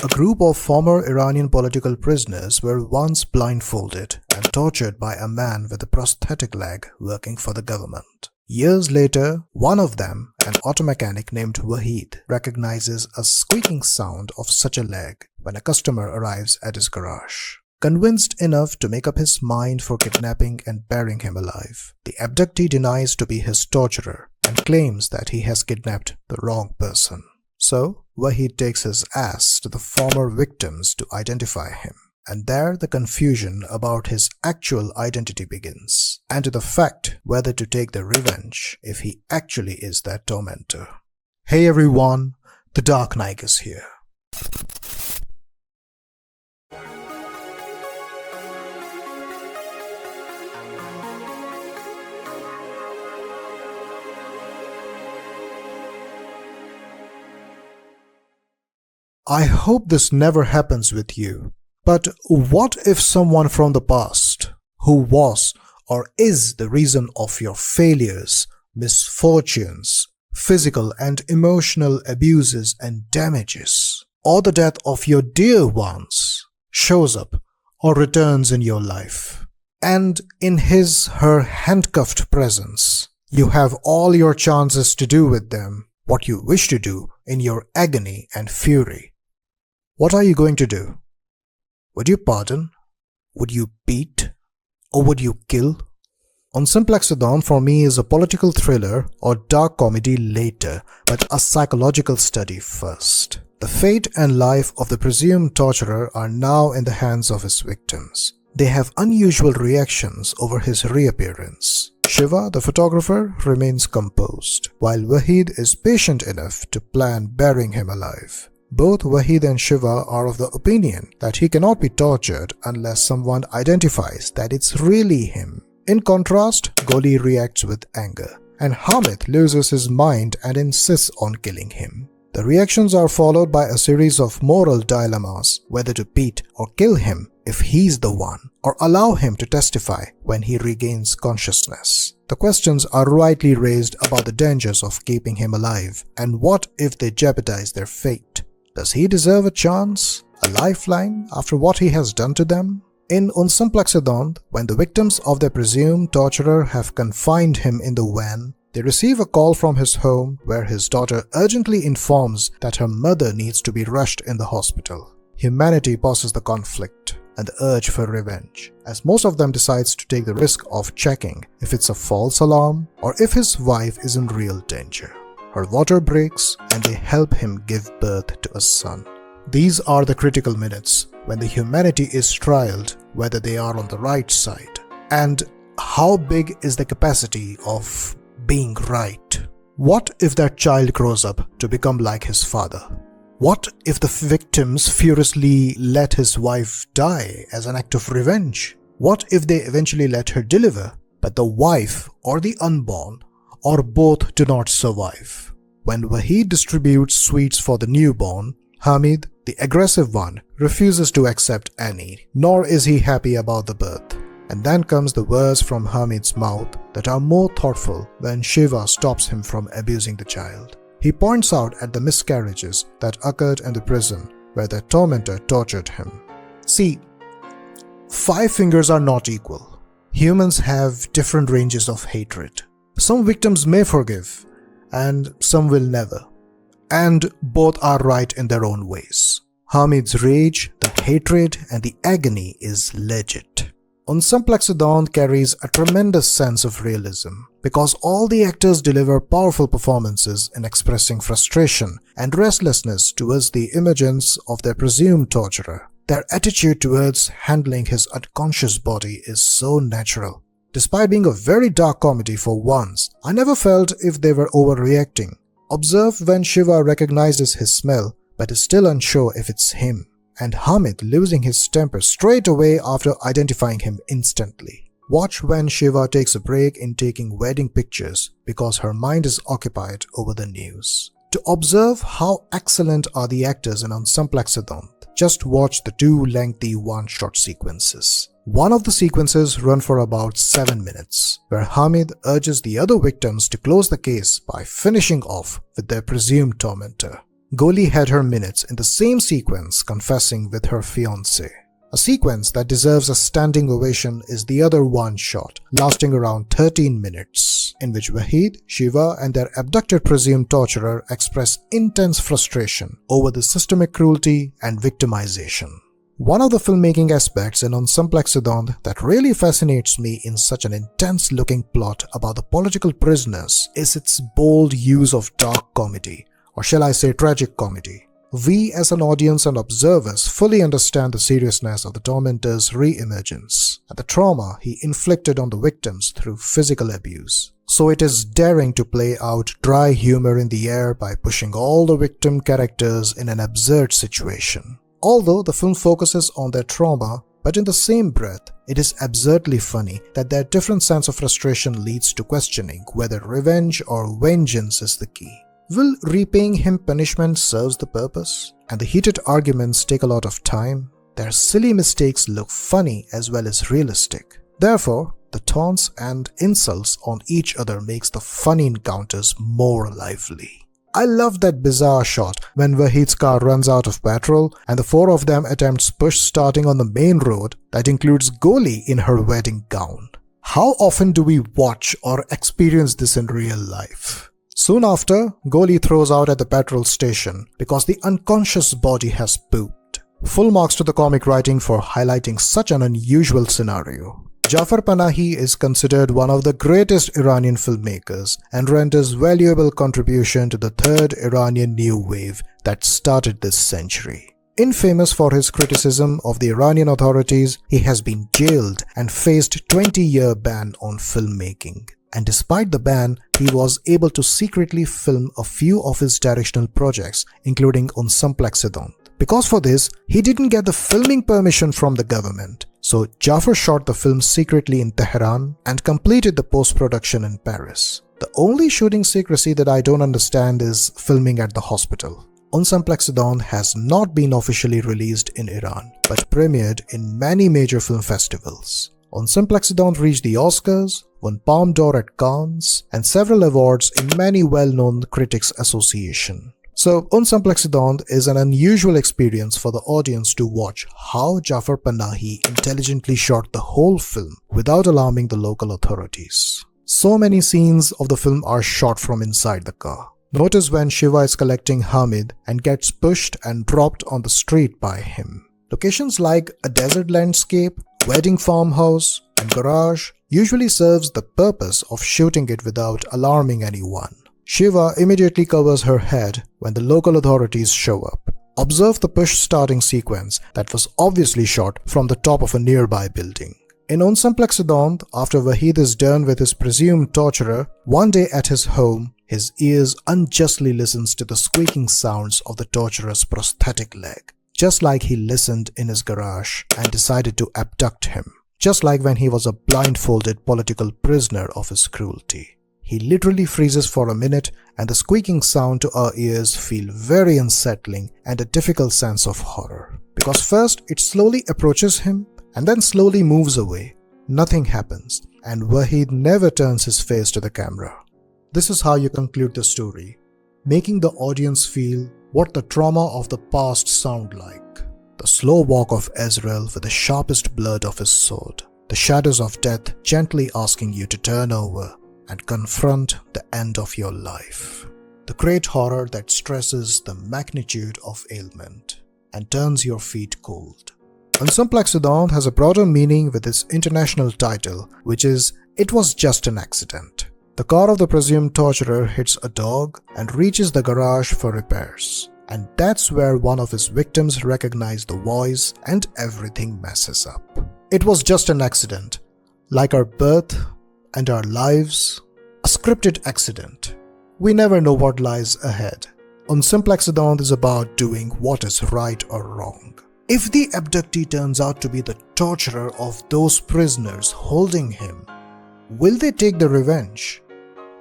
A group of former Iranian political prisoners were once blindfolded and tortured by a man with a prosthetic leg working for the government. Years later, one of them, an auto mechanic named Reheard, recognizes a squeaking sound of such a leg when a customer arrives at his garage. Convinced enough to make up his mind for kidnapping and burying him alive, the abductee denies to be his torturer and claims that he has kidnapped the wrong person. So, Reheard takes his ass to the former victims to identify him. And there the confusion about his actual identity begins, and to the fact whether to take the revenge if he actually is that tormentor. Hey everyone, the Dark Knaik is here. I hope this never happens with you. But what if someone from the past, who was or is the reason of your failures, misfortunes, physical and emotional abuses and damages, or the death of your dear ones, shows up or returns in your life, and in his/her handcuffed presence, you have all your chances to do with them what you wish to do in your agony and fury? What are you going to do? Would you pardon? Would you beat? Or would you kill? Unsimplexodon for me is a political thriller or dark comedy later, but a psychological study first. The fate and life of the presumed torturer are now in the hands of his victims. They have unusual reactions over his reappearance. Shiva, the photographer, remains composed, while Reheard is patient enough to plan burying him alive. Both Reheard and Shiva are of the opinion that he cannot be tortured unless someone identifies that it's really him. In contrast, Goli reacts with anger, and Hamid loses his mind and insists on killing him. The reactions are followed by a series of moral dilemmas, whether to beat or kill him if he's the one, or allow him to testify when he regains consciousness. The questions are rightly raised about the dangers of keeping him alive, and what if they jeopardize their fate? Does he deserve a chance, a lifeline after what he has done to them? In Unsimplexodon, when the victims of their presumed torturer have confined him in the van, they receive a call from his home where his daughter urgently informs that her mother needs to be rushed in the hospital. Humanity pauses the conflict and the urge for revenge, as most of them decides to take the risk of checking if it's a false alarm or if his wife is in real danger. Her water breaks and they help him give birth to a son. These are the critical minutes when the humanity is trialed whether they are on the right side. And how big is the capacity of being right? What if that child grows up to become like his father? What if the victims furiously let his wife die as an act of revenge? What if they eventually let her deliver, but the wife or the unborn or both do not survive? When Reheard distributes sweets for the newborn, Hamid, the aggressive one, refuses to accept any, nor is he happy about the birth. And then comes the words from Hamid's mouth that are more thoughtful when Shiva stops him from abusing the child. He points out at the miscarriages that occurred in the prison where the tormentor tortured him. See, 5 fingers are not equal. Humans have different ranges of hatred. Some victims may forgive, and some will never. And both are right in their own ways. Hamid's rage, the hatred, and the agony is legit. Unsimplexodon carries a tremendous sense of realism because all the actors deliver powerful performances in expressing frustration and restlessness towards the images of their presumed torturer. Their attitude towards handling his unconscious body is so natural. Despite being a very dark comedy for once, I never felt if they were overreacting. Observe when Shiva recognizes his smell but is still unsure if it's him, and Hamid losing his temper straight away after identifying him instantly. Watch when Shiva takes a break in taking wedding pictures because her mind is occupied over the news. To observe how excellent are the actors in Unsimplexodon, just watch the 2 lengthy one-shot sequences. One of the sequences run for about 7 minutes, where Hamid urges the other victims to close the case by finishing off with their presumed tormentor. Goli had her minutes in the same sequence confessing with her fiancé. A sequence that deserves a standing ovation is the other one shot, lasting around 13 minutes, in which Waheed, Shiva and their abducted presumed torturer express intense frustration over the systemic cruelty and victimization. One of the filmmaking aspects in Un Simplexidon that really fascinates me in such an intense-looking plot about the political prisoners is its bold use of dark comedy, or shall I say tragic comedy. We as an audience and observers fully understand the seriousness of the tormentor's re-emergence and the trauma he inflicted on the victims through physical abuse. So it is daring to play out dry humor in the air by pushing all the victim characters in an absurd situation. Although the film focuses on their trauma, but in the same breath, it is absurdly funny that their different sense of frustration leads to questioning whether revenge or vengeance is the key. Will repaying him punishment serves the purpose? And the heated arguments take a lot of time. Their silly mistakes look funny as well as realistic. Therefore, the taunts and insults on each other makes the funny encounters more lively. I love that bizarre shot when Waheed's car runs out of petrol and the four of them attempts push starting on the main road that includes Goli in her wedding gown. How often do we watch or experience this in real life? Soon after, Goli throws out at the petrol station because the unconscious body has pooped. Full marks to the comic writing for highlighting such an unusual scenario. Jafar Panahi is considered one of the greatest Iranian filmmakers and renders valuable contribution to the third Iranian new wave that started this century. Infamous for his criticism of the Iranian authorities, he has been jailed and faced 20-year ban on filmmaking. And despite the ban, he was able to secretly film a few of his directional projects, including Un Simplexidon. Because for this, he didn't get the filming permission from the government. So Jafar shot the film secretly in Tehran and completed the post-production in Paris. The only shooting secrecy that I don't understand is filming at the hospital. Un Simplexidon has not been officially released in Iran, but premiered in many major film festivals. Un Simplexidon reached the Oscars, won Palme d'Or at Cannes, and several awards in many well-known critics association. So, Un Simplexidon is an unusual experience for the audience to watch how Jafar Panahi intelligently shot the whole film without alarming the local authorities. So many scenes of the film are shot from inside the car. Notice when Shiva is collecting Hamid and gets pushed and dropped on the street by him. Locations like a desert landscape, wedding farmhouse, and garage usually serves the purpose of shooting it without alarming anyone. Shiva immediately covers her head when the local authorities show up. Observe the push starting sequence that was obviously shot from the top of a nearby building. In Un Simplexidon, after Waheed is done with his presumed torturer, one day at his home, his ears unjustly listens to the squeaking sounds of the torturer's prosthetic leg, just like he listened in his garage and decided to abduct him, just like when he was a blindfolded political prisoner of his cruelty. He literally freezes for a minute and the squeaking sound to our ears feel very unsettling and a difficult sense of horror. Because first it slowly approaches him and then slowly moves away. Nothing happens and Waheed never turns his face to the camera. This is how you conclude the story, making the audience feel what the trauma of the past sound like. The slow walk of Ezreal with the sharpest blood of his sword. The shadows of death gently asking you to turn over and confront the end of your life. The great horror that stresses the magnitude of ailment and turns your feet cold. Un Simplexidon has a broader meaning with its international title, which is It Was Just an Accident. The car of the presumed torturer hits a dog and reaches the garage for repairs. And that's where one of his victims recognizes the voice and everything messes up. It was just an accident, like our birth and our lives, a scripted accident. We never know what lies ahead. Un Simplexidon is about doing what is right or wrong. If the abductee turns out to be the torturer of those prisoners holding him, will they take the revenge?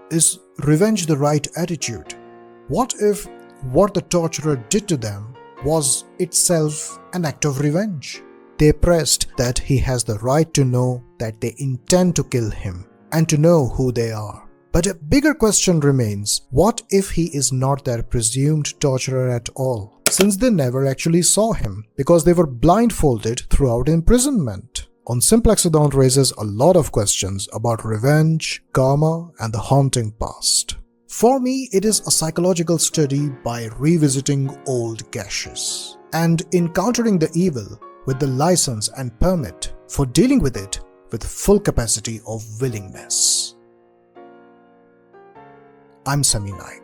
Is revenge the right attitude? What if what the torturer did to them was itself an act of revenge? They pressed that he has the right to know that they intend to kill him and to know who they are. But a bigger question remains, what if he is not their presumed torturer at all, since they never actually saw him because they were blindfolded throughout imprisonment? On Simplexodon raises a lot of questions about revenge, karma, and the haunting past. For me, it is a psychological study by revisiting old caches and encountering the evil with the license and permit for dealing with it with full capacity of willingness. I'm Knaik.